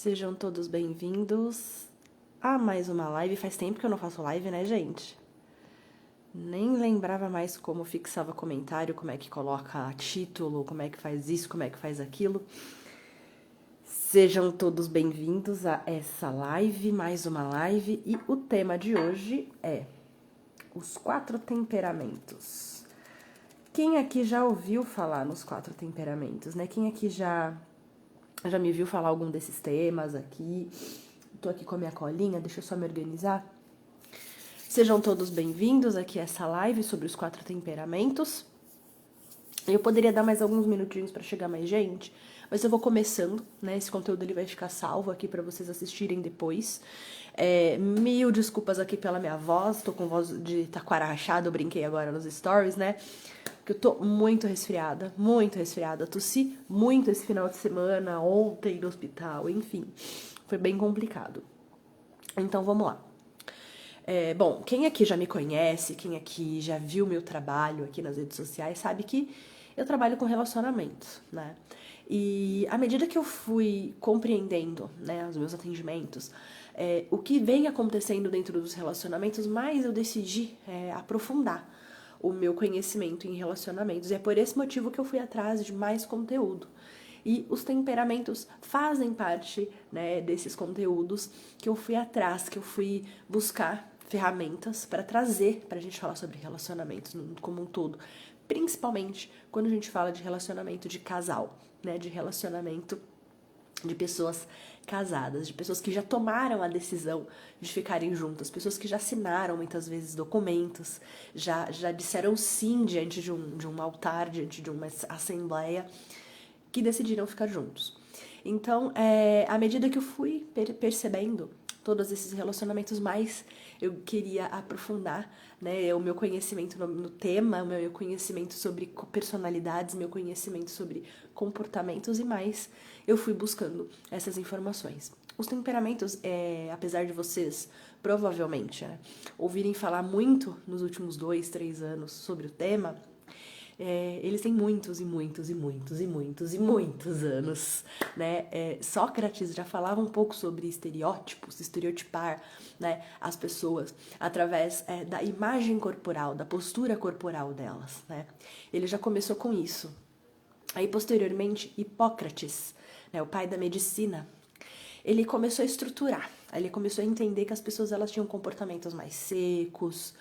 Sejam todos bem-vindos a mais uma live. Faz tempo que eu não faço live, né, gente? Nem lembrava mais como fixava comentário, como é que coloca título, como é que faz isso, como é que faz aquilo. Sejam todos bem-vindos a essa live, mais uma live. E o tema de hoje é os 4 temperamentos. Quem aqui já ouviu falar nos 4 temperamentos, né? Quem aqui já me viu falar algum desses temas aqui? Tô aqui com a minha colinha, deixa eu só me organizar. Sejam todos bem-vindos aqui a essa live sobre os 4 temperamentos. Eu poderia dar mais alguns minutinhos para chegar mais gente, mas eu vou começando, né? Esse conteúdo ele vai ficar salvo aqui para vocês assistirem depois. Mil desculpas aqui pela minha voz, tô com voz de taquara rachada, eu brinquei agora nos stories, né? Porque eu tô muito resfriada, tossi muito esse final de semana, ontem no hospital, enfim, foi bem complicado. Então vamos lá. Bom, quem aqui já me conhece, quem aqui já viu meu trabalho aqui nas redes sociais, sabe que eu trabalho com relacionamentos, né? E à medida que eu fui compreendendo, né, os meus atendimentos, o que vem acontecendo dentro dos relacionamentos, mais eu decidi aprofundar o meu conhecimento em relacionamentos. E é por esse motivo que eu fui atrás de mais conteúdo. E os temperamentos fazem parte, né, desses conteúdos que eu fui atrás, que eu fui buscar ferramentas para trazer para a gente falar sobre relacionamentos como um todo, principalmente quando a gente fala de relacionamento de casal, né, de relacionamento de pessoas casadas, de pessoas que já tomaram a decisão de ficarem juntas, pessoas que já assinaram muitas vezes documentos, já disseram sim diante de um altar, diante de uma assembleia, que decidiram ficar juntos. Então, à medida que eu fui percebendo todos esses relacionamentos, mais eu queria aprofundar, né, o meu conhecimento no tema, o meu conhecimento sobre personalidades, meu conhecimento sobre comportamentos e mais, eu fui buscando essas informações. Os temperamentos, apesar de vocês provavelmente ouvirem falar muito nos últimos 2, 3 anos sobre o tema, eles têm muitos anos, né? Sócrates já falava um pouco sobre estereótipos, estereotipar, né, as pessoas através da imagem corporal, da postura corporal delas, né? Ele já começou com isso. Aí, posteriormente, Hipócrates, né, o pai da medicina, ele começou a estruturar, ele começou a entender que as pessoas elas tinham comportamentos mais secos,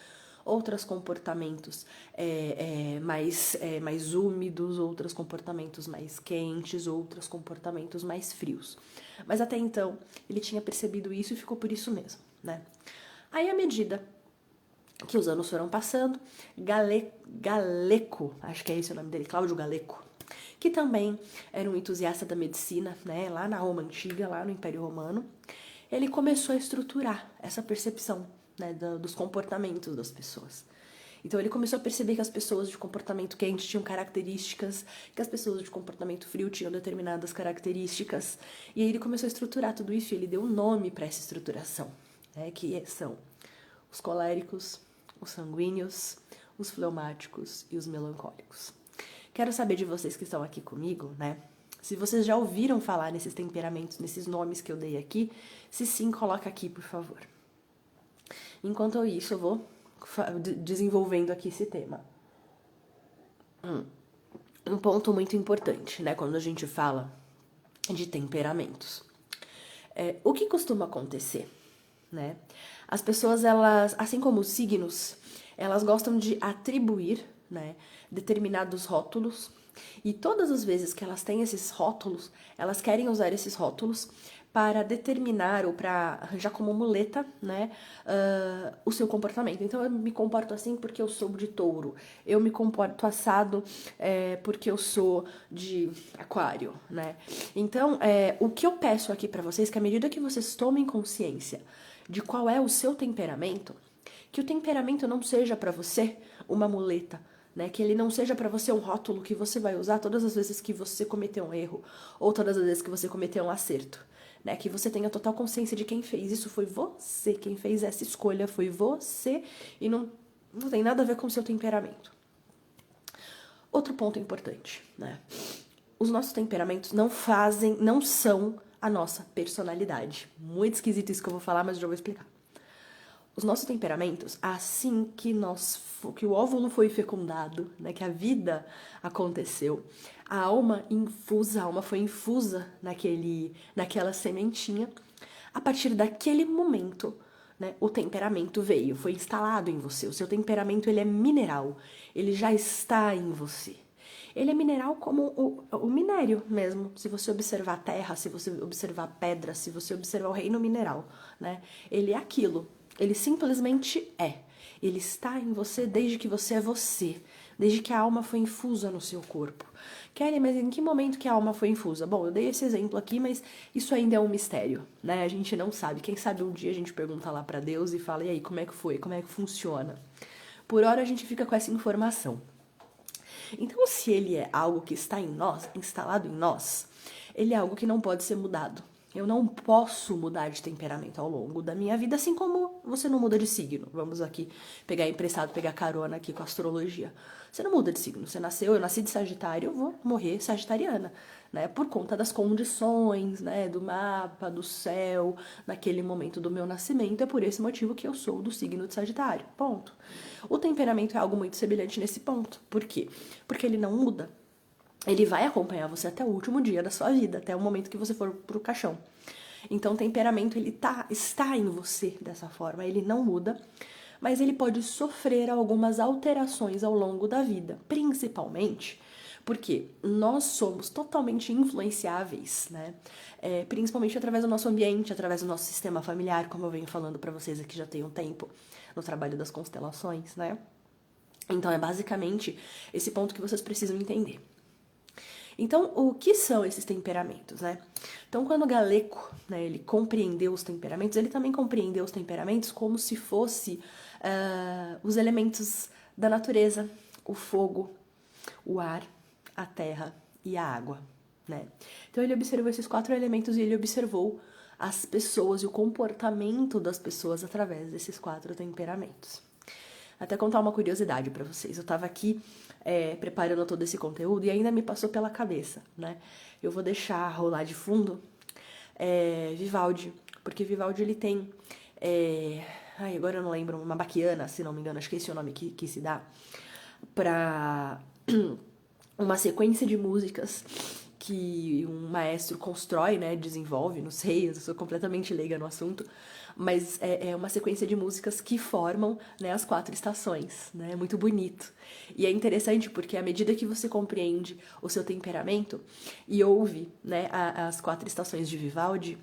outros comportamentos mais úmidos, outros comportamentos mais quentes, outros comportamentos mais frios. Mas até então, ele tinha percebido isso e ficou por isso mesmo, né? Aí, à medida que os anos foram passando, Galleco, acho que é esse o nome dele, Cláudio Galleco, que também era um entusiasta da medicina, né, lá na Roma Antiga, lá no Império Romano, ele começou a estruturar essa percepção, né, dos comportamentos das pessoas. Então ele começou a perceber que as pessoas de comportamento quente tinham características, que as pessoas de comportamento frio tinham determinadas características, e aí ele começou a estruturar tudo isso e ele deu um nome para essa estruturação, né, que são os coléricos, os sanguíneos, os fleumáticos e os melancólicos. Quero saber de vocês que estão aqui comigo, né? Se vocês já ouviram falar nesses temperamentos, nesses nomes que eu dei aqui, se sim, coloca aqui, por favor. Enquanto isso, eu vou desenvolvendo aqui esse tema. Um ponto muito importante, né, quando a gente fala de temperamentos. O que costuma acontecer, né? As pessoas, elas, assim como os signos, elas gostam de atribuir, né, determinados rótulos, e todas as vezes que elas têm esses rótulos, elas querem usar esses rótulos para determinar ou para arranjar como muleta, né, o seu comportamento. Então, eu me comporto assim porque eu sou de touro, eu me comporto assado porque eu sou de aquário, né. Então, o que eu peço aqui para vocês é que à medida que vocês tomem consciência de qual é o seu temperamento, que o temperamento não seja para você uma muleta, né? Que ele não seja para você um rótulo que você vai usar todas as vezes que você cometeu um erro ou todas as vezes que você cometeu um acerto, né? Que você tenha total consciência de quem fez isso foi você, quem fez essa escolha foi você e não tem nada a ver com o seu temperamento. Outro ponto importante, né? Os nossos temperamentos não são a nossa personalidade. Muito esquisito isso que eu vou falar, mas eu já vou explicar. Os nossos temperamentos, assim que o óvulo foi fecundado, né, que a vida aconteceu, a alma foi infusa naquela sementinha. A partir daquele momento, né, o temperamento veio, foi instalado em você. O seu temperamento, ele é mineral, ele já está em você. Ele é mineral como o minério mesmo. Se você observar a terra, se você observar a pedra, se você observar o reino mineral, né, ele é aquilo. Ele simplesmente é. Ele está em você desde que você é você. Desde que a alma foi infusa no seu corpo. Kelly, mas em que momento que a alma foi infusa? Bom, eu dei esse exemplo aqui, mas isso ainda é um mistério, né? A gente não sabe. Quem sabe um dia a gente pergunta lá pra Deus e fala, e aí, como é que foi? Como é que funciona? Por hora a gente fica com essa informação. Então, se ele é algo que está em nós, instalado em nós, ele é algo que não pode ser mudado. Eu não posso mudar de temperamento ao longo da minha vida, assim como você não muda de signo. Vamos aqui pegar carona aqui com a astrologia. Você não muda de signo. Eu nasci de Sagitário, eu vou morrer sagitariana, né? Por conta das condições, né? Do mapa, do céu, naquele momento do meu nascimento. É por esse motivo que eu sou do signo de Sagitário. Ponto. O temperamento é algo muito semelhante nesse ponto. Por quê? Porque ele não muda. Ele vai acompanhar você até o último dia da sua vida, até o momento que você for pro caixão. Então, o temperamento, ele está em você dessa forma, ele não muda, mas ele pode sofrer algumas alterações ao longo da vida, principalmente porque nós somos totalmente influenciáveis, né? Principalmente através do nosso ambiente, através do nosso sistema familiar, como eu venho falando pra vocês aqui já tem um tempo, no trabalho das constelações, né? Então, é basicamente esse ponto que vocês precisam entender. Então, o que são esses temperamentos, né? Então, quando Galeko, né, ele compreendeu os temperamentos, ele também compreendeu os temperamentos como se fosse os elementos da natureza, o fogo, o ar, a terra e a água, né? Então, ele observou esses 4 elementos e ele observou as pessoas e o comportamento das pessoas através desses 4 temperamentos. Até contar uma curiosidade pra vocês. Eu tava aqui preparando todo esse conteúdo e ainda me passou pela cabeça, né? Eu vou deixar rolar de fundo Vivaldi, porque Vivaldi ele tem... agora eu não lembro, uma baquiana, se não me engano, acho que esse é o nome que se dá, pra uma sequência de músicas que um maestro constrói, né, desenvolve, não sei, eu sou completamente leiga no assunto, mas é uma sequência de músicas que formam, né, as 4 estações, né, é muito bonito. E é interessante porque à medida que você compreende o seu temperamento e ouve, né, as 4 estações de Vivaldi,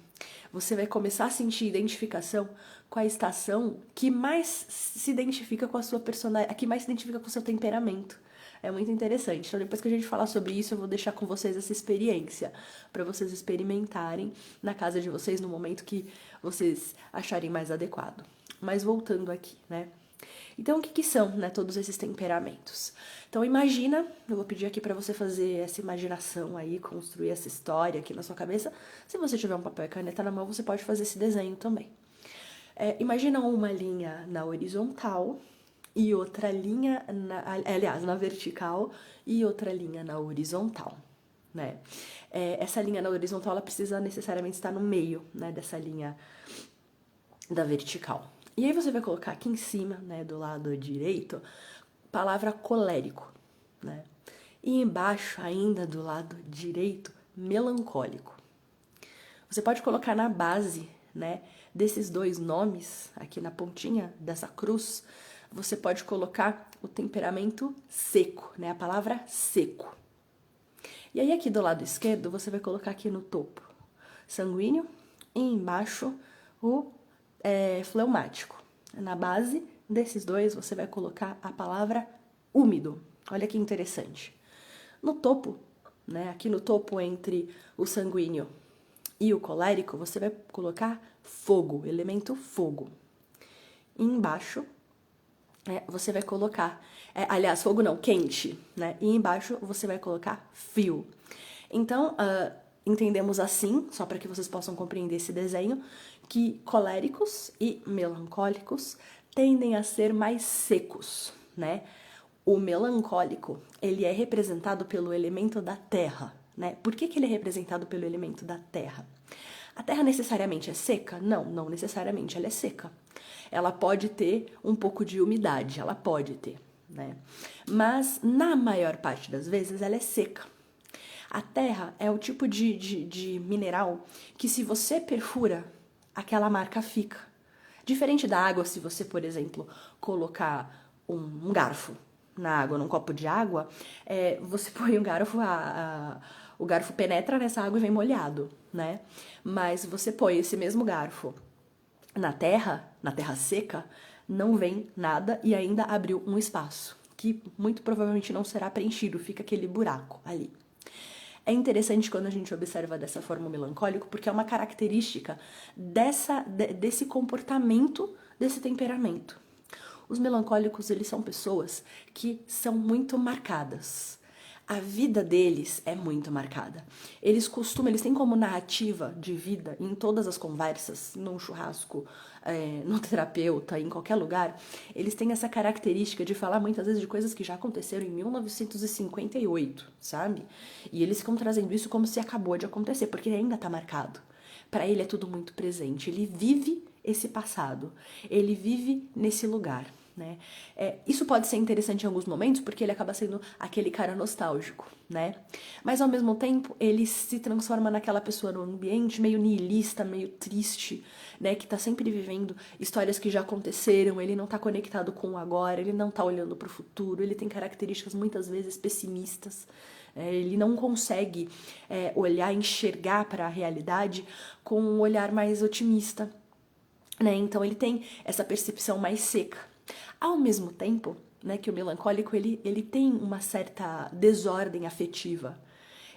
você vai começar a sentir identificação com a estação que mais se identifica com a sua personalidade, que mais se identifica com o seu temperamento. É muito interessante. Então, depois que a gente falar sobre isso, eu vou deixar com vocês essa experiência, para vocês experimentarem na casa de vocês, no momento que vocês acharem mais adequado. Mas voltando aqui, né? Então, o que são, né, todos esses temperamentos? Então, imagina, eu vou pedir aqui para você fazer essa imaginação aí, construir essa história aqui na sua cabeça. Se você tiver um papel e caneta na mão, você pode fazer esse desenho também. Imagina uma linha na horizontal e outra linha, na vertical e outra linha na horizontal, né? Essa linha na horizontal, ela precisa necessariamente estar no meio, né, dessa linha da vertical. E aí você vai colocar aqui em cima, né, do lado direito, palavra colérico, né? E embaixo, ainda do lado direito, melancólico. Você pode colocar na base, né, desses 2 nomes, aqui na pontinha dessa cruz, você pode colocar o temperamento seco, né, a palavra seco. E aí aqui do lado esquerdo, você vai colocar aqui no topo sanguíneo e embaixo o fleumático. Na base desses 2, você vai colocar a palavra úmido. Olha que interessante. No topo, né, aqui no topo entre o sanguíneo e o colérico, você vai colocar fogo, elemento fogo. E embaixo, você vai colocar... aliás, fogo não, quente, né? E embaixo você vai colocar frio. Então, entendemos assim, só para que vocês possam compreender esse desenho, que coléricos e melancólicos tendem a ser mais secos, né? O melancólico, ele é representado pelo elemento da terra, né? Por que ele é representado pelo elemento da terra? A terra necessariamente é seca? Não, não necessariamente ela é seca. Ela pode ter um pouco de umidade, ela pode ter, né? Mas na maior parte das vezes ela é seca. A terra é o tipo de mineral que, se você perfura, aquela marca fica. Diferente da água, se você, por exemplo, colocar um garfo na água, num copo de água, você põe um garfo, o garfo penetra nessa água e vem molhado, né? Mas você põe esse mesmo garfo na terra seca, não vem nada e ainda abriu um espaço, que muito provavelmente não será preenchido, fica aquele buraco ali. É interessante quando a gente observa dessa forma o melancólico, porque é uma característica desse comportamento, desse temperamento. Os melancólicos, eles são pessoas que são muito marcadas. A vida deles é muito marcada. Eles têm como narrativa de vida, em todas as conversas, num churrasco, no terapeuta, em qualquer lugar, eles têm essa característica de falar muitas vezes de coisas que já aconteceram em 1958, sabe? E eles ficam trazendo isso como se acabou de acontecer, porque ainda tá marcado. Para ele é tudo muito presente, ele vive esse passado, ele vive nesse lugar. Né? Isso pode ser interessante em alguns momentos, porque ele acaba sendo aquele cara nostálgico, né? Mas ao mesmo tempo ele se transforma naquela pessoa no ambiente meio nihilista, meio triste, né? Que tá sempre vivendo histórias que já aconteceram, ele não tá conectado com o agora, ele não tá olhando pro futuro, ele tem características muitas vezes pessimistas. Ele não consegue olhar, enxergar para a realidade com um olhar mais otimista, né? Então ele tem essa percepção mais seca. Ao mesmo tempo, né, que o melancólico ele tem uma certa desordem afetiva.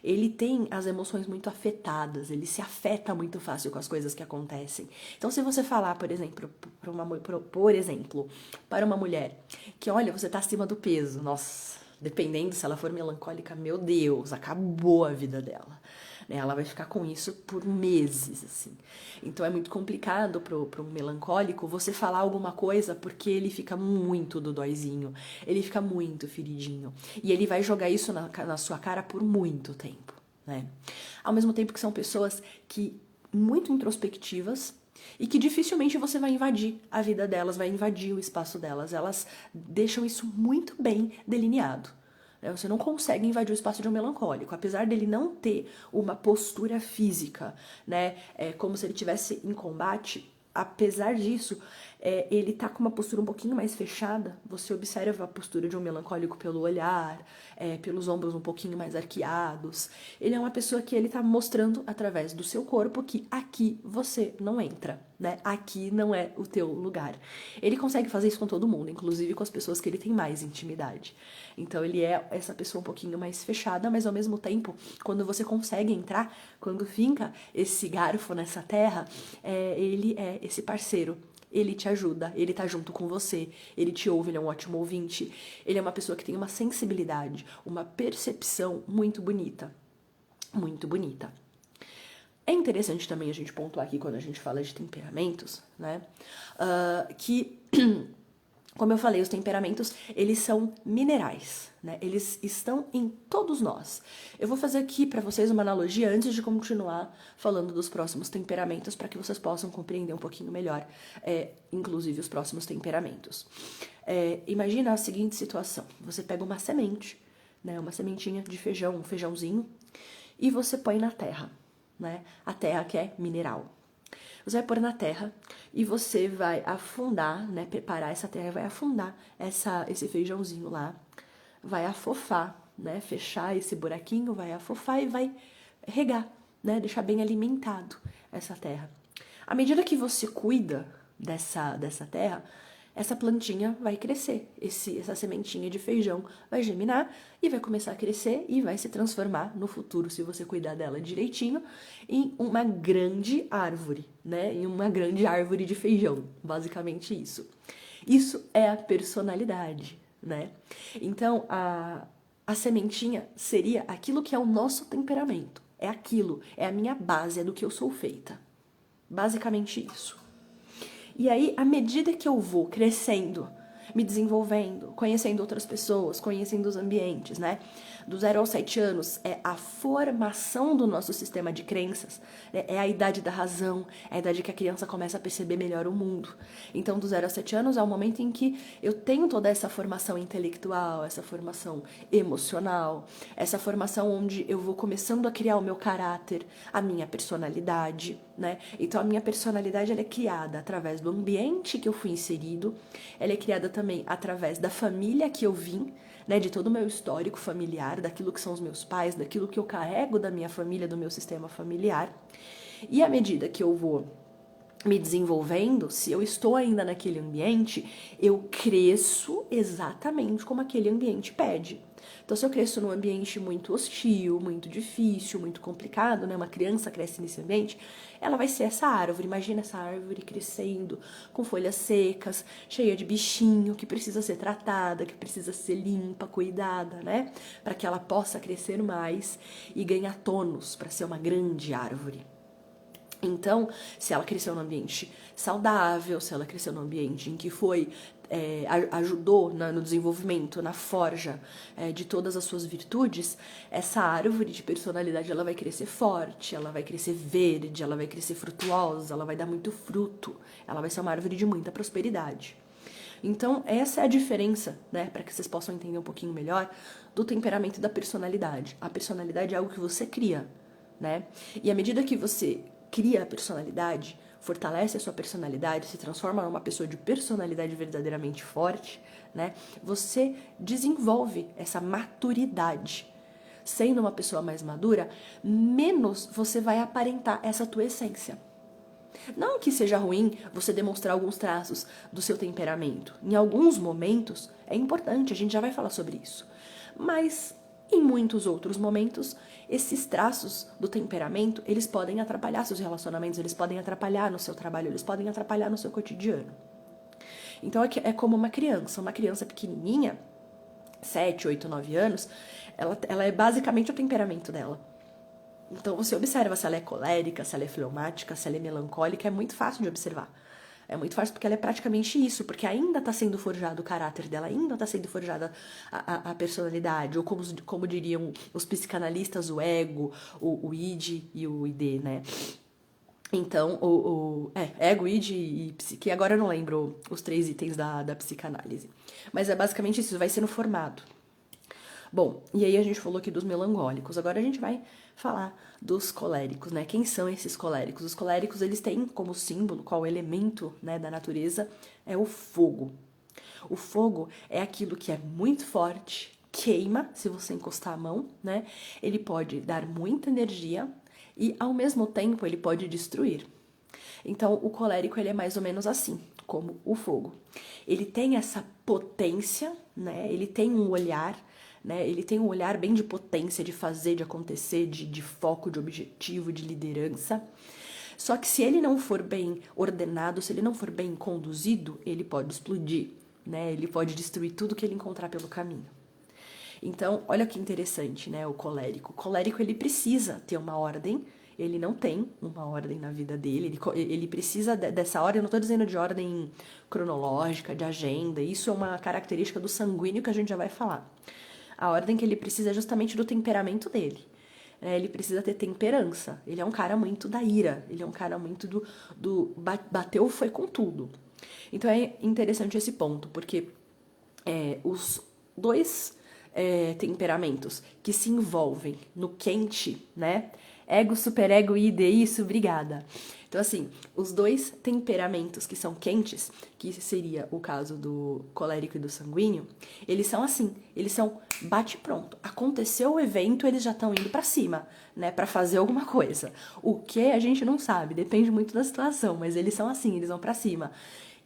Ele tem as emoções muito afetadas, ele se afeta muito fácil com as coisas que acontecem. Então, se você falar, por exemplo, para uma mulher que, olha, você tá acima do peso, nossa, dependendo se ela for melancólica, meu Deus, acabou a vida dela. Ela vai ficar com isso por meses, assim. Então é muito complicado pro melancólico você falar alguma coisa, porque ele fica muito dodóizinho, ele fica muito feridinho. E ele vai jogar isso na sua cara por muito tempo, né? Ao mesmo tempo que são pessoas que muito introspectivas e que dificilmente você vai invadir a vida delas, vai invadir o espaço delas. Elas deixam isso muito bem delineado. Você não consegue invadir o espaço de um melancólico, apesar dele não ter uma postura física, né? Como se ele estivesse em combate. Apesar disso, ele tá com uma postura um pouquinho mais fechada. Você observa a postura de um melancólico pelo olhar, pelos ombros um pouquinho mais arqueados. Ele é uma pessoa que ele tá mostrando através do seu corpo que aqui você não entra, né? Aqui não é o teu lugar. Ele consegue fazer isso com todo mundo, inclusive com as pessoas que ele tem mais intimidade. Então ele é essa pessoa um pouquinho mais fechada, mas ao mesmo tempo, quando você consegue entrar, quando finca esse garfo nessa terra, ele é esse parceiro. Ele te ajuda, ele tá junto com você, ele te ouve, ele é um ótimo ouvinte. Ele é uma pessoa que tem uma sensibilidade, uma percepção muito bonita. Muito bonita. É interessante também a gente pontuar aqui, quando a gente fala de temperamentos, né? Que, como eu falei, os temperamentos, eles são minerais, né? Eles estão em todos nós. Eu vou fazer aqui para vocês uma analogia antes de continuar falando dos próximos temperamentos, para que vocês possam compreender um pouquinho melhor, inclusive, os próximos temperamentos. Imagina a seguinte situação. Você pega uma semente, né? Uma sementinha de feijão, um feijãozinho, e você põe na terra, né? A terra que é mineral. Você vai pôr na terra e você vai afundar, né? Preparar essa terra, vai afundar esse feijãozinho lá, vai afofar, né? Fechar esse buraquinho, vai afofar e vai regar, né? Deixar bem alimentado essa terra. À medida que você cuida dessa terra, essa plantinha vai crescer, essa sementinha de feijão vai germinar e vai começar a crescer e vai se transformar no futuro, se você cuidar dela direitinho, em uma grande árvore, né? Em uma grande árvore de feijão, basicamente isso. Isso é a personalidade, né? Então, a sementinha seria aquilo que é o nosso temperamento, é aquilo, é a minha base, é do que eu sou feita. Basicamente isso. E aí, à medida que eu vou crescendo, me desenvolvendo, conhecendo outras pessoas, conhecendo os ambientes, né? Do 0 aos 7 anos é a formação do nosso sistema de crenças, né? É a idade da razão, é a idade que a criança começa a perceber melhor o mundo. Então, do 0 aos 7 anos é o momento em que eu tenho toda essa formação intelectual, essa formação emocional, essa formação onde eu vou começando a criar o meu caráter, a minha personalidade, né? Então, a minha personalidade ela é criada através do ambiente que eu fui inserido, ela é criada também através da família que eu vim, né, de todo o meu histórico familiar, daquilo que são os meus pais, daquilo que eu carrego da minha família, do meu sistema familiar. E à medida que eu vou me desenvolvendo, se eu estou ainda naquele ambiente, eu cresço exatamente como aquele ambiente pede. Então, se eu cresço num ambiente muito hostil, muito difícil, muito complicado, né? Uma criança cresce nesse ambiente, ela vai ser essa árvore. Imagina essa árvore crescendo, com folhas secas, cheia de bichinho, que precisa ser tratada, que precisa ser limpa, cuidada, né? Para que ela possa crescer mais e ganhar tônus para ser uma grande árvore. Então, se ela cresceu num ambiente saudável, se ela cresceu num ambiente em que ajudou no desenvolvimento, na forja de todas as suas virtudes, essa árvore de personalidade ela vai crescer forte, ela vai crescer verde, ela vai crescer frutuosa, ela vai dar muito fruto, ela vai ser uma árvore de muita prosperidade. Então, essa é a diferença, né, para que vocês possam entender um pouquinho melhor do temperamento e da personalidade. A personalidade é algo que você cria, né? E à medida que você cria a personalidade, fortalece a sua personalidade, se transforma numa pessoa de personalidade verdadeiramente forte, né? Você desenvolve essa maturidade. Sendo uma pessoa mais madura, menos você vai aparentar essa tua essência. Não que seja ruim você demonstrar alguns traços do seu temperamento. Em alguns momentos é importante, a gente já vai falar sobre isso. Mas em muitos outros momentos, esses traços do temperamento, eles podem atrapalhar seus relacionamentos, eles podem atrapalhar no seu trabalho, eles podem atrapalhar no seu cotidiano. Então é como uma criança pequenininha, 7, 8, 9 anos, ela é basicamente o temperamento dela. Então você observa se ela é colérica, se ela é fleumática, se ela é melancólica, é muito fácil de observar. É muito fácil porque ela é praticamente isso, porque ainda está sendo forjado o caráter dela, ainda está sendo forjada a personalidade, ou como diriam os psicanalistas, o ego, o id e o id, né? Então, ego, id e psique, agora eu não lembro os 3 itens da psicanálise. Mas é basicamente isso, vai sendo formado. Bom, e aí a gente falou aqui dos melancólicos, agora a gente vai falar dos coléricos, né? Quem são esses coléricos? Os coléricos, eles têm como símbolo, qual elemento, né, da natureza, é o fogo. O fogo é aquilo que é muito forte, queima se você encostar a mão, né? Ele pode dar muita energia e, ao mesmo tempo, ele pode destruir. Então, o colérico, ele é mais ou menos assim, como o fogo. Ele tem essa potência, né? Ele tem um olhar, né? Ele tem um olhar bem de potência, de fazer, de acontecer, de foco, de objetivo, de liderança. Só que se ele não for bem ordenado, se ele não for bem conduzido, ele pode explodir, né? Ele pode destruir tudo que ele encontrar pelo caminho. Então, olha que interessante, né? O colérico. O colérico, ele precisa ter uma ordem. Ele não tem uma ordem na vida dele, ele precisa dessa ordem, eu não estou dizendo de ordem cronológica, de agenda, isso é uma característica do sanguíneo que a gente já vai falar. A ordem que ele precisa é justamente do temperamento dele. Ele precisa ter temperança, ele é um cara muito da ira, ele é um cara muito do bateu foi com tudo. Então é interessante esse ponto, porque os dois temperamentos que se envolvem no quente, né? Ego, superego, id, isso, obrigada. Então, assim, os dois temperamentos que são quentes, que seria o caso do colérico e do sanguíneo, eles são assim, eles são bate pronto. Aconteceu o evento, eles já estão indo pra cima, né, pra fazer alguma coisa. O que a gente não sabe, depende muito da situação, mas eles são assim, eles vão pra cima.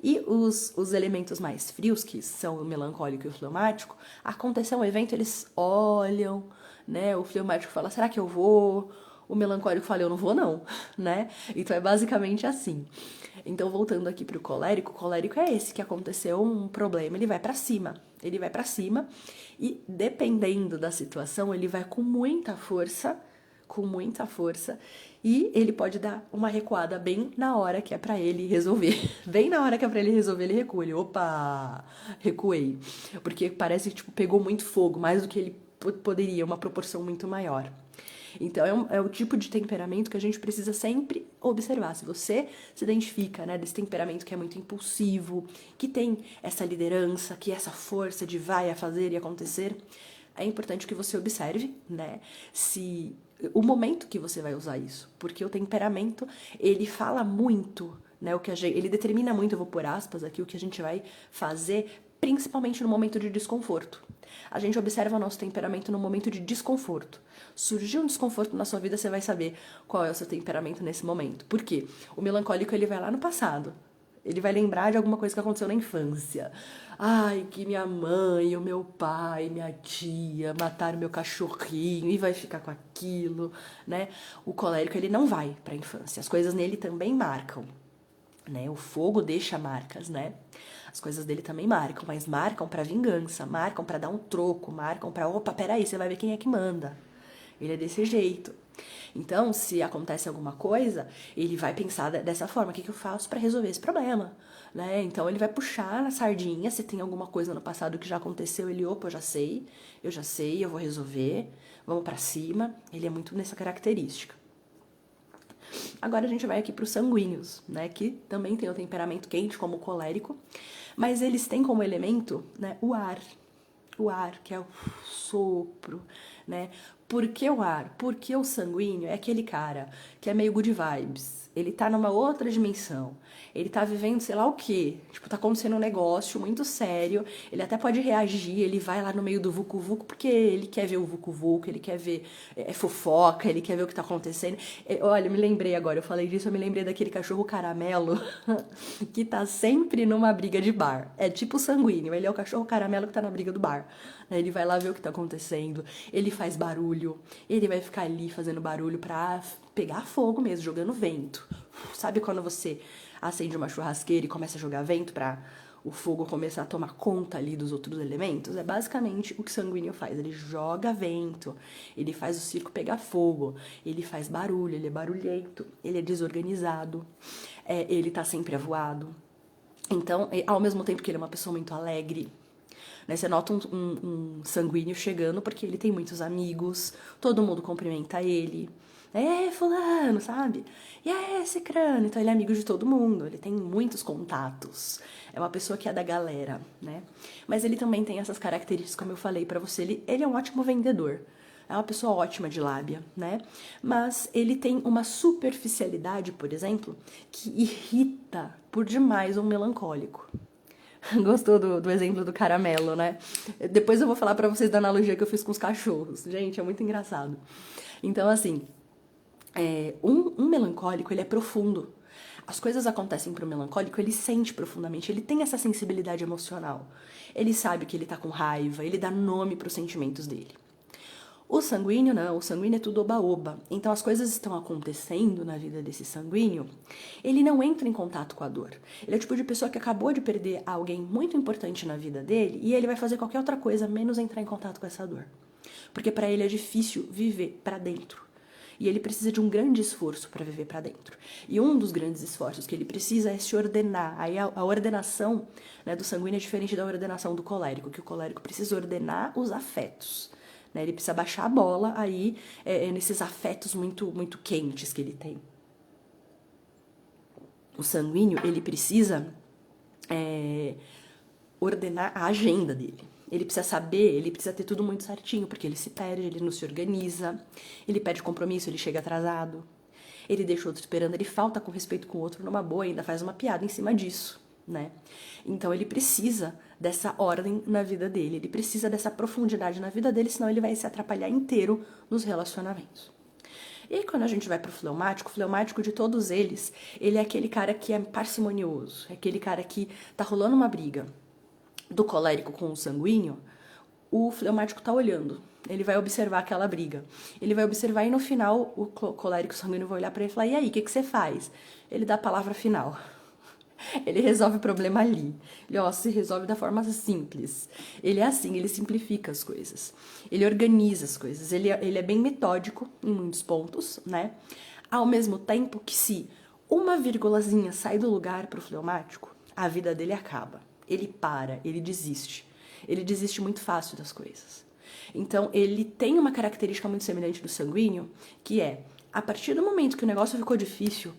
E os elementos mais frios, que são o melancólico e o fleumático, aconteceu um evento, eles olham, né, o fleumático fala, será que eu vou? O melancólico fala, eu não vou não, né? Então é basicamente assim. Então voltando aqui pro colérico, o colérico é esse, que aconteceu um problema, ele vai pra cima. Ele vai pra cima e dependendo da situação, ele vai com muita força, e ele pode dar uma recuada bem na hora que é pra ele resolver. Bem na hora que é pra ele resolver, ele recua. Ele, opa, recuei. Porque parece que, tipo, pegou muito fogo, mais do que ele poderia, uma proporção muito maior. Então, é o tipo de temperamento que a gente precisa sempre observar. Se você se identifica, né, desse temperamento que é muito impulsivo, que tem essa liderança, que essa força de vai a fazer e acontecer, é importante que você observe, né, se o momento que você vai usar isso. Porque o temperamento, ele fala muito, né, ele determina muito, eu vou pôr aspas aqui, o que a gente vai fazer, principalmente no momento de desconforto. A gente observa o nosso temperamento no momento de desconforto. Surgiu um desconforto na sua vida, você vai saber qual é o seu temperamento nesse momento. Por quê? O melancólico, ele vai lá no passado. Ele vai lembrar de alguma coisa que aconteceu na infância. Ai, que minha mãe, o meu pai, minha tia mataram meu cachorrinho e vai ficar com aquilo, né? O colérico, ele não vai pra infância. As coisas nele também marcam, né? O fogo deixa marcas, né? As coisas dele também marcam, mas marcam pra vingança, marcam pra dar um troco, marcam pra, opa, peraí, você vai ver quem é que manda. Ele é desse jeito. Então, se acontece alguma coisa, ele vai pensar dessa forma, o que eu faço pra resolver esse problema, né? Então, ele vai puxar na sardinha, se tem alguma coisa no passado que já aconteceu, ele, opa, eu já sei, eu vou resolver, vamos pra cima. Ele é muito nessa característica. Agora a gente vai aqui para os sanguíneos, né, que também tem o temperamento quente como o colérico, mas eles têm como elemento, né, o ar, que é o sopro, né? Por que o ar? Porque o sanguíneo é aquele cara que é meio good vibes, ele tá numa outra dimensão, ele tá vivendo sei lá o quê, tipo, tá acontecendo um negócio muito sério, ele até pode reagir, ele vai lá no meio do vucu-vucu porque ele quer ver o vucu-vucu, ele quer ver fofoca, ele quer ver o que tá acontecendo. Olha, me lembrei agora, eu falei disso, eu me lembrei daquele cachorro caramelo que tá sempre numa briga de bar. É tipo sanguíneo, ele é o cachorro caramelo que tá na briga do bar. Ele vai lá ver o que tá acontecendo, ele faz barulho, ele vai ficar ali fazendo barulho pra pegar fogo mesmo, jogando vento. Sabe quando você acende uma churrasqueira e começa a jogar vento pra o fogo começar a tomar conta ali dos outros elementos? É basicamente o que o sanguíneo faz. Ele joga vento, ele faz o circo pegar fogo, ele faz barulho, ele é barulhento, ele é desorganizado, ele tá sempre avoado. Então, ao mesmo tempo que ele é uma pessoa muito alegre, né, você nota um sanguíneo chegando porque ele tem muitos amigos, todo mundo cumprimenta ele. Fulano, sabe? Cicrano. Então ele é amigo de todo mundo, ele tem muitos contatos. É uma pessoa que é da galera, né? Mas ele também tem essas características, como eu falei pra você, ele é um ótimo vendedor. É uma pessoa ótima de lábia, né? Mas ele tem uma superficialidade, por exemplo, que irrita por demais um melancólico. Gostou do exemplo do caramelo, né? Depois eu vou falar pra vocês da analogia que eu fiz com os cachorros. Gente, é muito engraçado. Então, assim, um melancólico, ele é profundo. As coisas acontecem pro melancólico, ele sente profundamente, ele tem essa sensibilidade emocional. Ele sabe que ele tá com raiva, ele dá nome pros sentimentos dele. O sanguíneo não, o sanguíneo é tudo oba-oba. Então as coisas estão acontecendo na vida desse sanguíneo, ele não entra em contato com a dor. Ele é o tipo de pessoa que acabou de perder alguém muito importante na vida dele e ele vai fazer qualquer outra coisa menos entrar em contato com essa dor. Porque para ele é difícil viver para dentro. E ele precisa de um grande esforço para viver para dentro. E um dos grandes esforços que ele precisa é se ordenar. Aí a ordenação, né, do sanguíneo é diferente da ordenação do colérico, que o colérico precisa ordenar os afetos. Né? Ele precisa baixar a bola aí nesses afetos muito, muito quentes que ele tem. O sanguíneo, ele precisa ordenar a agenda dele. Ele precisa saber, ele precisa ter tudo muito certinho, porque ele se perde, ele não se organiza, ele perde compromisso, ele chega atrasado, ele deixa o outro esperando, ele falta com respeito com o outro numa boa, ainda faz uma piada em cima disso, né? Então ele precisa dessa ordem na vida dele, ele precisa dessa profundidade na vida dele, senão ele vai se atrapalhar inteiro nos relacionamentos. E aí, quando a gente vai pro fleumático, o fleumático de todos eles, ele é aquele cara que é parcimonioso, é aquele cara que tá rolando uma briga do colérico com o sanguíneo, o fleumático tá olhando. Ele vai observar aquela briga. Ele vai observar e no final o colérico sanguíneo vai olhar pra ele e falar: e aí, o que você faz? Ele dá a palavra final. Ele resolve o problema ali. Ele se resolve da forma simples. Ele é assim, ele simplifica as coisas. Ele organiza as coisas. Ele é bem metódico em muitos pontos, né? Ao mesmo tempo que se uma vírgulazinha sai do lugar pro fleumático, a vida dele acaba. Ele para, ele desiste. Ele desiste muito fácil das coisas. Então, ele tem uma característica muito semelhante do sanguíneo, que é, a partir do momento que o negócio ficou difícil,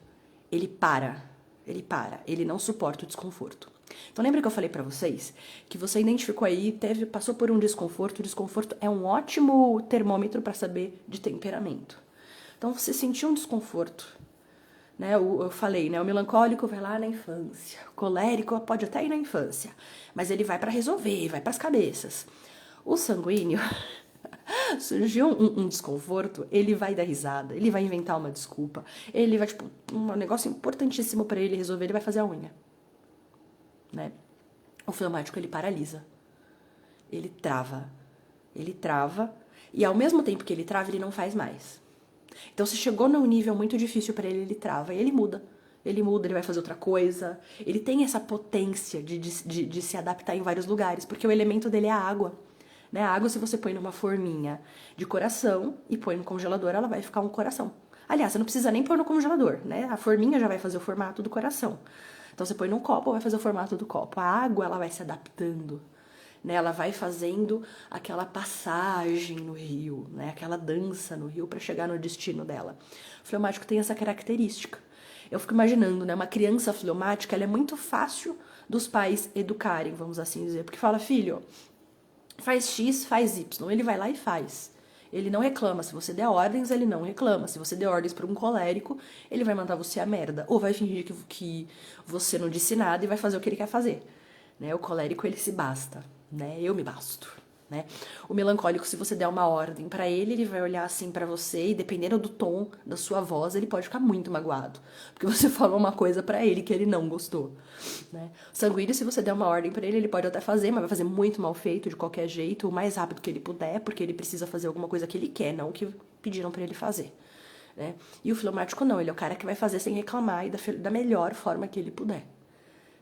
ele ele não suporta o desconforto. Então, lembra que eu falei pra vocês que você identificou aí, passou por um desconforto, o desconforto é um ótimo termômetro para saber de temperamento. Então, você sentiu um desconforto, né? Eu falei, né? O melancólico vai lá na infância, o colérico pode até ir na infância, mas ele vai para resolver, vai para as cabeças. O sanguíneo, surgiu um desconforto, ele vai dar risada, ele vai inventar uma desculpa, ele vai, tipo, um negócio importantíssimo para ele resolver, ele vai fazer a unha, né? O fleumático, ele paralisa, ele trava, e ao mesmo tempo que ele trava, ele não faz mais. Então, se chegou num nível muito difícil para ele, ele trava e ele muda. Ele vai fazer outra coisa. Ele tem essa potência de se adaptar em vários lugares, porque o elemento dele é a água. Né? A água, se você põe numa forminha de coração e põe no congelador, ela vai ficar um coração. Aliás, você não precisa nem pôr no congelador, né? A forminha já vai fazer o formato do coração. Então, você põe num copo, vai fazer o formato do copo. A água, ela vai se adaptando. Né, ela vai fazendo aquela passagem no rio, né, aquela dança no rio para chegar no destino dela. O fleumático tem essa característica. Eu fico imaginando, né, uma criança fleumática, ela é muito fácil dos pais educarem, vamos assim dizer, porque fala, filho, faz X, faz Y, ele vai lá e faz. Ele não reclama, se você der ordens, ele não reclama. Se você der ordens para um colérico, ele vai mandar você a merda, ou vai fingir que você não disse nada e vai fazer o que ele quer fazer. Né? O colérico, ele se basta. Né? Eu me basto, né? O melancólico, se você der uma ordem pra ele vai olhar assim pra você e dependendo do tom da sua voz, ele pode ficar muito magoado, porque você falou uma coisa pra ele que ele não gostou, né? O sanguíneo, se você der uma ordem pra ele pode até fazer, mas vai fazer muito mal feito de qualquer jeito, o mais rápido que ele puder, porque ele precisa fazer alguma coisa que ele quer, não o que pediram pra ele fazer, né? E o fleumático não, ele é o cara que vai fazer sem reclamar e da melhor forma que ele puder.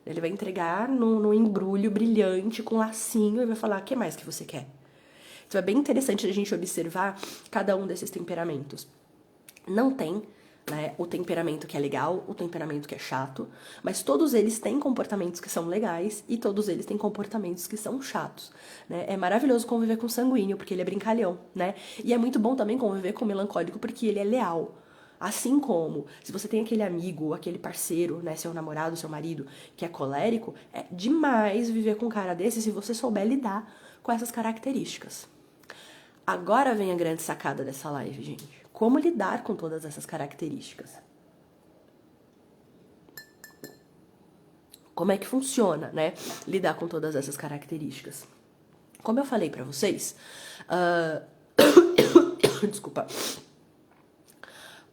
Ele vai entregar no embrulho brilhante, com lacinho, e vai falar, o que mais que você quer? Então é bem interessante a gente observar cada um desses temperamentos. Não tem, né, o temperamento que é legal, o temperamento que é chato, mas todos eles têm comportamentos que são legais e todos eles têm comportamentos que são chatos. Né? É maravilhoso conviver com o sanguíneo, porque ele é brincalhão, né? E é muito bom também conviver com o melancólico, porque ele é leal. Assim como, se você tem aquele amigo, aquele parceiro, né, seu namorado, seu marido, que é colérico, é demais viver com um cara desse se você souber lidar com essas características. Agora vem a grande sacada dessa live, gente. Como lidar com todas essas características? Como é que funciona, né, lidar com todas essas características? Como eu falei pra vocês, desculpa.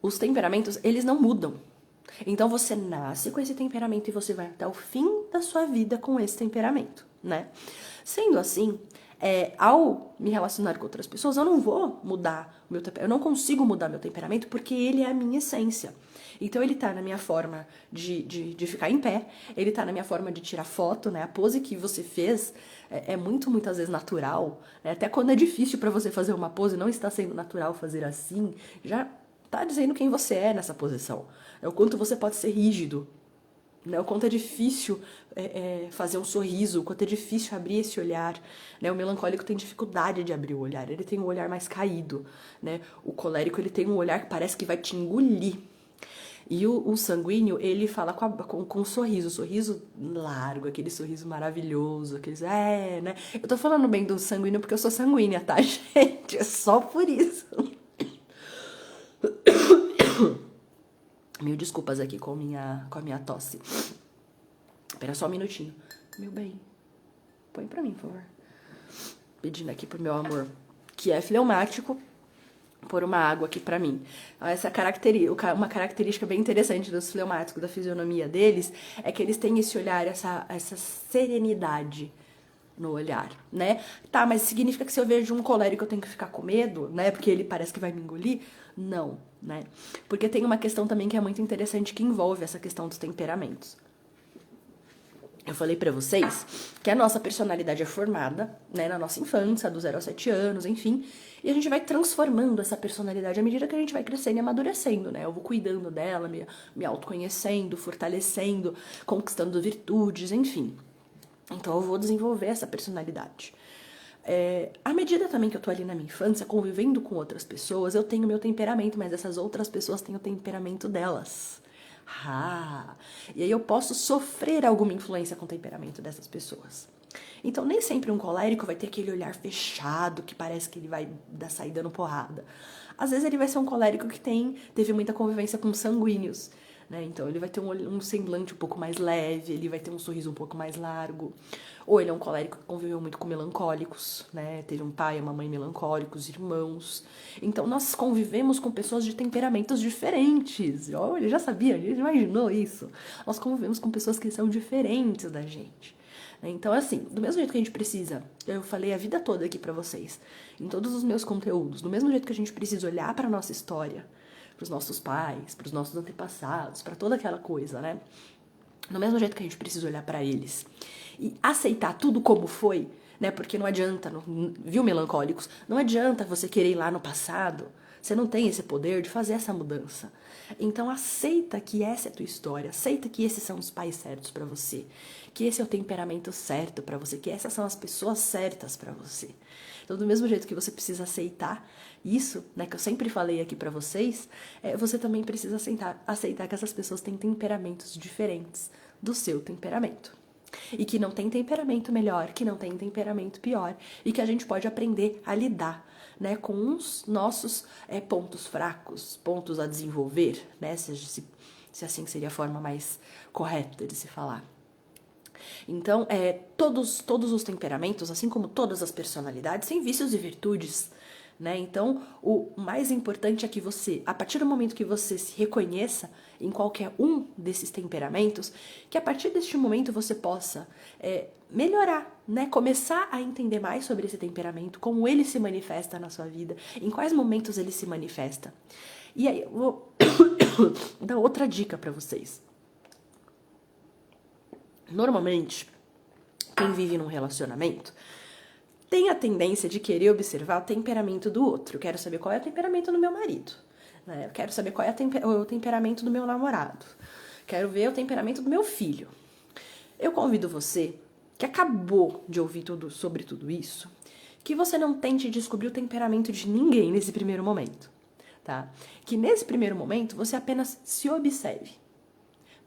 Os temperamentos, eles não mudam. Então, você nasce com esse temperamento e você vai até o fim da sua vida com esse temperamento, né? Sendo assim, ao me relacionar com outras pessoas, eu não vou mudar o meu temperamento, eu não consigo mudar meu temperamento porque ele é a minha essência. Então, ele tá na minha forma de ficar em pé, ele tá na minha forma de tirar foto, né? A pose que você fez é muitas vezes natural, né? Até quando é difícil pra você fazer uma pose, não está sendo natural fazer assim, já tá dizendo quem você é nessa posição. É o quanto você pode ser rígido, né? O quanto é difícil fazer um sorriso, o quanto é difícil abrir esse olhar. Né? O melancólico tem dificuldade de abrir o olhar, ele tem um olhar mais caído. Né? O colérico, ele tem um olhar que parece que vai te engolir. E o sanguíneo, ele fala com um sorriso largo, aquele sorriso maravilhoso, aqueles, né? Eu tô falando bem do sanguíneo porque eu sou sanguínea, tá, gente? É só por isso. Mil desculpas aqui com a minha tosse. Espera só um minutinho. Meu bem, põe pra mim, por favor. Pedindo aqui pro meu amor, que é fleumático, pôr uma água aqui pra mim. Essa uma característica bem interessante dos fleumáticos, da fisionomia deles, é que eles têm esse olhar, essa serenidade no olhar, né? Tá, mas significa que se eu vejo um colérico eu tenho que ficar com medo, né? Porque ele parece que vai me engolir? Não, né? Porque tem uma questão também que é muito interessante que envolve essa questão dos temperamentos. Eu falei pra vocês que a nossa personalidade é formada, né, na nossa infância, do 0 aos 7 anos, enfim, e a gente vai transformando essa personalidade à medida que a gente vai crescendo e amadurecendo, né? Eu vou cuidando dela, me autoconhecendo, fortalecendo, conquistando virtudes, enfim. Então eu vou desenvolver essa personalidade. À medida também que eu tô ali na minha infância, convivendo com outras pessoas, eu tenho meu temperamento, mas essas outras pessoas têm o temperamento delas. E aí eu posso sofrer alguma influência com o temperamento dessas pessoas. Então nem sempre um colérico vai ter aquele olhar fechado que parece que ele vai sair dando porrada. Às vezes ele vai ser um colérico que teve muita convivência com sanguíneos, né? Então ele vai ter um semblante um pouco mais leve, ele vai ter um sorriso um pouco mais largo. Ou ele é um colérico que conviveu muito com melancólicos, né? Teve um pai e uma mãe melancólicos, irmãos. Então nós convivemos com pessoas de temperamentos diferentes. Olha, já sabia, já imaginou isso? Nós convivemos com pessoas que são diferentes da gente. Então, assim, do mesmo jeito que a gente precisa, eu falei a vida toda aqui pra vocês, em todos os meus conteúdos, do mesmo jeito que a gente precisa olhar pra nossa história, pros nossos pais, pros nossos antepassados, pra toda aquela coisa, né? Do mesmo jeito que a gente precisa olhar pra eles e aceitar tudo como foi, né? Porque não adianta, viu, melancólicos? Não adianta você querer ir lá no passado. Você não tem esse poder de fazer essa mudança. Então aceita que essa é a tua história, aceita que esses são os pais certos pra você, que esse é o temperamento certo pra você, que essas são as pessoas certas pra você. Então, do mesmo jeito que você precisa aceitar isso, né, que eu sempre falei aqui pra vocês, você também precisa aceitar que essas pessoas têm temperamentos diferentes do seu temperamento. E que não tem temperamento melhor, que não tem temperamento pior, e que a gente pode aprender a lidar, né, com os nossos pontos fracos, pontos a desenvolver, né, se assim seria a forma mais correta de se falar. Então, todos os temperamentos, assim como todas as personalidades, têm vícios e virtudes, né? Então, o mais importante é que você, a partir do momento que você se reconheça em qualquer um desses temperamentos, que a partir deste momento você possa melhorar, né? Começar a entender mais sobre esse temperamento, como ele se manifesta na sua vida, em quais momentos ele se manifesta. E aí, eu vou dar outra dica pra vocês. Normalmente, quem vive num relacionamento tem a tendência de querer observar o temperamento do outro. Eu quero saber qual é o temperamento do meu marido, né? Eu quero saber qual é o temperamento do meu namorado. Quero ver o temperamento do meu filho. Eu convido você, que acabou de ouvir tudo sobre tudo isso, que você não tente descobrir o temperamento de ninguém nesse primeiro momento, tá? Que nesse primeiro momento você apenas se observe.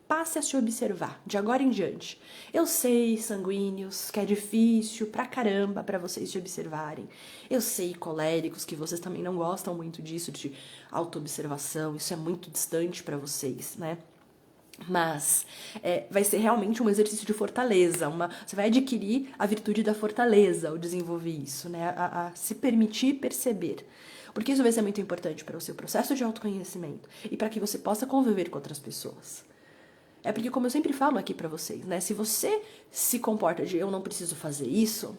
Passe a se observar, de agora em diante. Eu sei, sanguíneos, que é difícil pra caramba pra vocês se observarem. Eu sei, coléricos, que vocês também não gostam muito disso, de autoobservação. Isso é muito distante pra vocês, né? Mas vai ser realmente um exercício de fortaleza. Você vai adquirir a virtude da fortaleza ao desenvolver isso, né? A se permitir perceber. Porque isso vai ser muito importante para o seu processo de autoconhecimento e para que você possa conviver com outras pessoas. É porque, como eu sempre falo aqui pra vocês, né? Se você se comporta de eu não preciso fazer isso,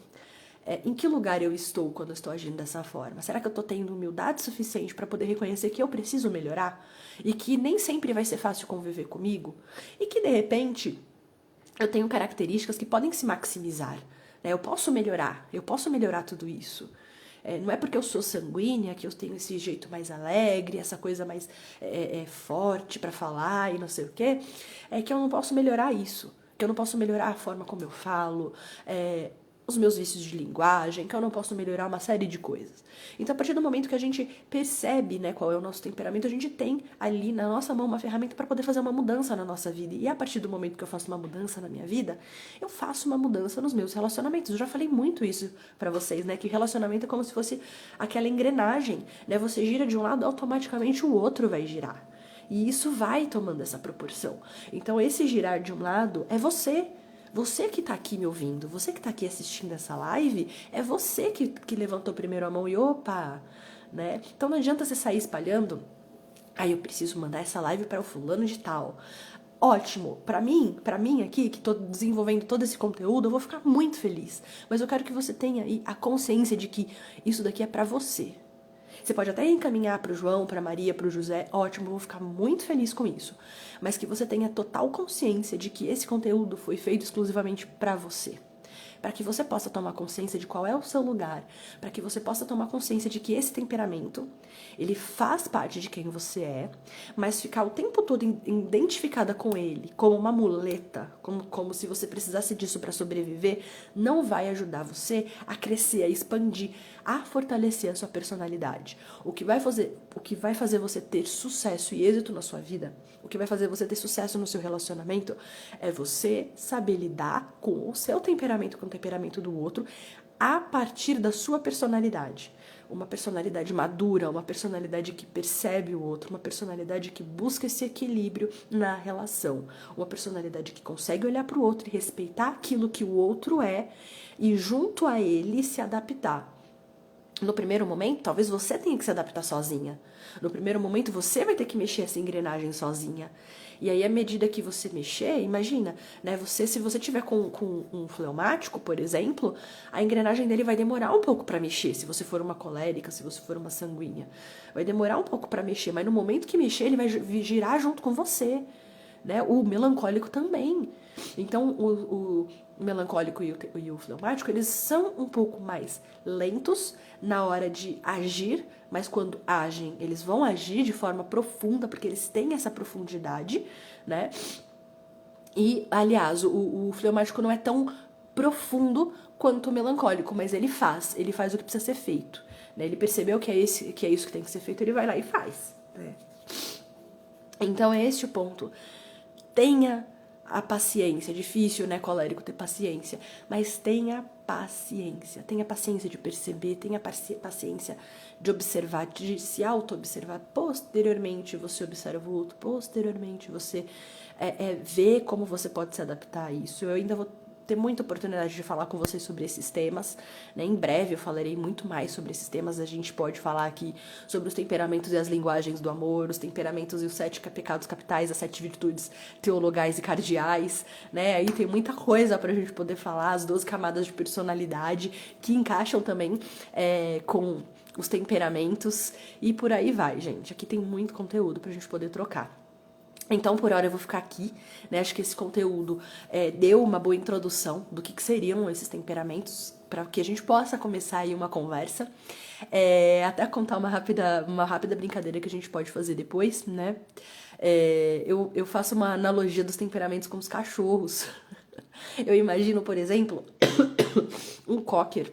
em que lugar eu estou quando eu estou agindo dessa forma? Será que eu tô tendo humildade suficiente pra poder reconhecer que eu preciso melhorar? E que nem sempre vai ser fácil conviver comigo? E que, de repente, eu tenho características que podem se maximizar, né? Eu posso melhorar tudo isso. Não é porque eu sou sanguínea que eu tenho esse jeito mais alegre, essa coisa mais forte pra falar e não sei o quê, que eu não posso melhorar isso, que eu não posso melhorar a forma como eu falo, os meus vícios de linguagem, que eu não posso melhorar uma série de coisas. Então, a partir do momento que a gente percebe, né, qual é o nosso temperamento, a gente tem ali na nossa mão uma ferramenta para poder fazer uma mudança na nossa vida. E a partir do momento que eu faço uma mudança na minha vida, eu faço uma mudança nos meus relacionamentos. Eu já falei muito isso para vocês, né, que relacionamento é como se fosse aquela engrenagem, né? Você gira de um lado, automaticamente o outro vai girar. E isso vai tomando essa proporção. Então, esse girar de um lado é você. Você que tá aqui me ouvindo, você que tá aqui assistindo essa live, é você que levantou primeiro a mão e opa, né? Então não adianta você sair espalhando, eu preciso mandar essa live para o fulano de tal. Ótimo, pra mim aqui, que tô desenvolvendo todo esse conteúdo, eu vou ficar muito feliz. Mas eu quero que você tenha aí a consciência de que isso daqui é pra você. Você pode até encaminhar pro João, pra Maria, pro José, ótimo, eu vou ficar muito feliz com isso. Mas que você tenha total consciência de que esse conteúdo foi feito exclusivamente pra você. para que você possa tomar consciência de qual é o seu lugar, para que você possa tomar consciência de que esse temperamento, ele faz parte de quem você é, mas ficar o tempo todo identificada com ele, como uma muleta, como se você precisasse disso para sobreviver, não vai ajudar você a crescer, a expandir, a fortalecer a sua personalidade. O que vai fazer você ter sucesso e êxito na sua vida, o que vai fazer você ter sucesso no seu relacionamento, é você saber lidar com o seu temperamento, com o temperamento do outro, a partir da sua personalidade. Uma personalidade madura, uma personalidade que percebe o outro, uma personalidade que busca esse equilíbrio na relação, uma personalidade que consegue olhar para o outro e respeitar aquilo que o outro é e junto a ele se adaptar. No primeiro momento, talvez você tenha que se adaptar sozinha. No primeiro momento, você vai ter que mexer essa engrenagem sozinha. E aí, à medida que você mexer, imagina, né? Se você tiver com um fleumático, por exemplo, a engrenagem dele vai demorar um pouco para mexer. Se você for uma colérica, se você for uma sanguínea, vai demorar um pouco para mexer. Mas no momento que mexer, ele vai girar junto com você, né? O melancólico também. Então, o melancólico e o fleumático, eles são um pouco mais lentos na hora de agir, mas quando agem, eles vão agir de forma profunda, porque eles têm essa profundidade, né? E, aliás, o fleumático não é tão profundo quanto o melancólico, mas ele faz o que precisa ser feito, né? Ele percebeu que é isso que tem que ser feito, ele vai lá e faz, né? Então, é esse o ponto. Tenha a paciência, é difícil, né, colérico, ter paciência, mas tenha paciência de perceber, tenha paciência de observar, de se auto-observar. Posteriormente você observa o outro, posteriormente você vê como você pode se adaptar a isso. Eu ainda vou ter muita oportunidade de falar com vocês sobre esses temas, né? Em breve eu falarei muito mais sobre esses temas. A gente pode falar aqui sobre os temperamentos e as linguagens do amor, os temperamentos e os 7 pecados capitais, as 7 virtudes teologais e cardeais, né? Aí tem muita coisa pra gente poder falar, as 12 camadas de personalidade que encaixam também com os temperamentos e por aí vai, gente. Aqui tem muito conteúdo pra gente poder trocar. Então, por hora, eu vou ficar aqui, né? Acho que esse conteúdo deu uma boa introdução do que seriam esses temperamentos, para que a gente possa começar aí uma conversa. Até contar uma rápida brincadeira que a gente pode fazer depois, né? Eu faço uma analogia dos temperamentos com os cachorros. Eu imagino, por exemplo, um cocker.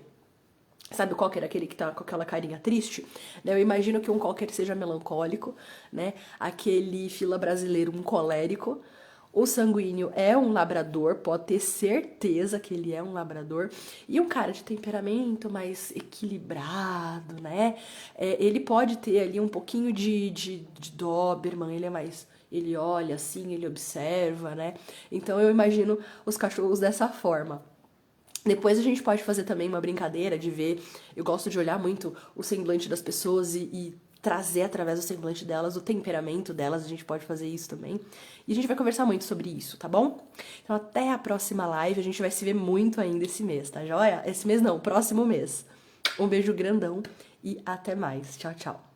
Sabe o cocker, aquele que tá com aquela carinha triste? Eu imagino que um cocker seja melancólico, né? Aquele fila brasileiro, um colérico. O sanguíneo é um labrador, pode ter certeza que ele é um labrador. E um cara de temperamento mais equilibrado, né? Ele pode ter ali um pouquinho de Doberman, ele olha assim, ele observa, né? Então eu imagino os cachorros dessa forma. Depois a gente pode fazer também uma brincadeira de ver, eu gosto de olhar muito o semblante das pessoas e trazer através do semblante delas o temperamento delas, a gente pode fazer isso também. E a gente vai conversar muito sobre isso, tá bom? Então até a próxima live, a gente vai se ver muito ainda esse mês, tá joia? Esse mês não, próximo mês. Um beijo grandão e até mais. Tchau, tchau.